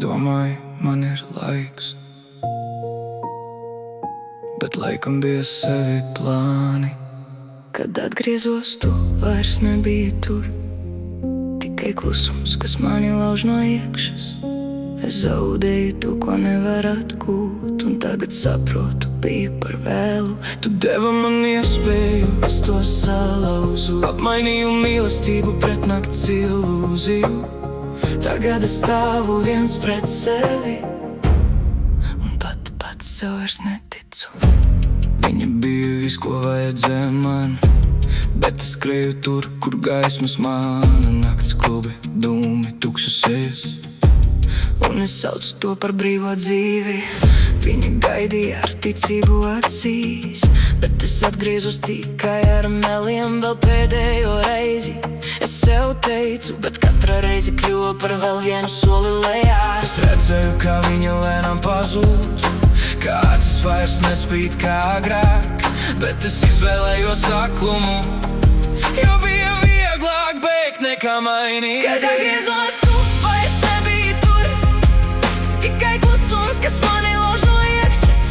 Domāju, man ir laiks, bet laikam bija sevi plāni. Kad atgriezos, tu vairs nebija tur. Tikai klusums, kas mani lauž no iekšas. Es zaudēju to, ko nevar atgūt, un tagad saprotu, bija par vēlu. Tu deva man iespēju, es to salauzu. Apmainīju mīlestību pret nakts ilūziju. Tagad es stāvu viens pret sevi, un pats sev vairs neticu. Viņa bija viss, ko vajadzēja man, bet es skrēju tur, kur gaismas mana. Nakts klubi, dūmi, tukšas sejas, un es saucu to par brīvo dzīvi. Viņa gaidīja ar ticību acīs, bet es atgriezos tikai ar meliem vēl pēdējo reizi. Es sev teicu, bet katra reize kļuva par vēl vienu soli lejā. Es redzēju, kā viņa lēnām pazūd, kā tas vairs nespīd kā agrāk, bet es izvēlējos aklumu, jo bija vieglāk beigt nekā mainīt. Kad atgriezos, tu vairs nebija tur. Tikai klusums, kas mani lauž no iekšas.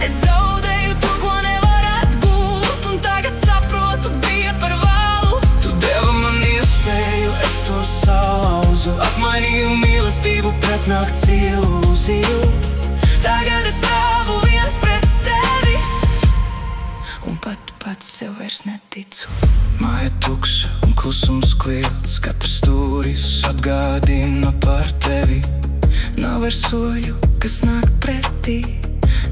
Es zaudēju to, ko nevar atgūt, un tagad saprotu, bija par vēlu. Tu deva man iespēju, es to salauzu. Apmainīju mīlestību pret nakts ilūziju. Tagad es stāvu viens pret sevi, un pats sev vairs neticu. Māja tukša un klusums kliedz, katrs stūris atgādina par tevi. Nav vairs soļu, kas nāk pretī,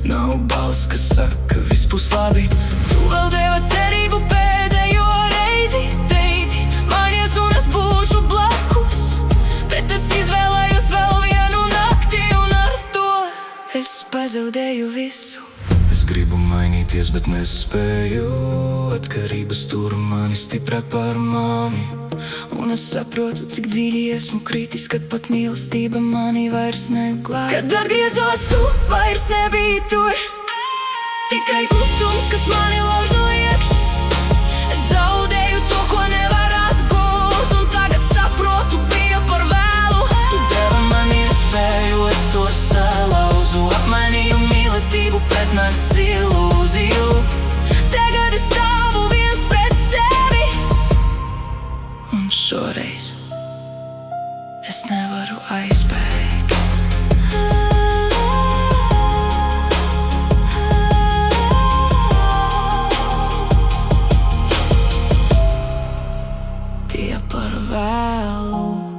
nav balss, kas saka, viss būs labi. Tu vēl deva cerību pēdējo reizi, teici, mājies un es būšu blakus, bet es izvēlējos vēl vienu nakti, un ar to es pazaudēju visu. Es gribu mainīties, bet nespēju. Atkarības tur mani stiprāk par mani, un es saprotu, cik dziļi esmu kritis, kad pat mīlestība mani vairs neglāb. Kad atgriezos, tu vairs nebija tur. Tikai klusums, kas mani lauž no iekšas. Es zaudēju to, ko nevar atgūt, un tagad saprotu, bija par vēlu. Tu deva man iespēju, es to salauzu. Apmainīju mīlestību pret nakts ilūziju. Tagad es stāvu viens pret sevi, un Šoreiz es nevaru aizbēgt. Bija par vēlu.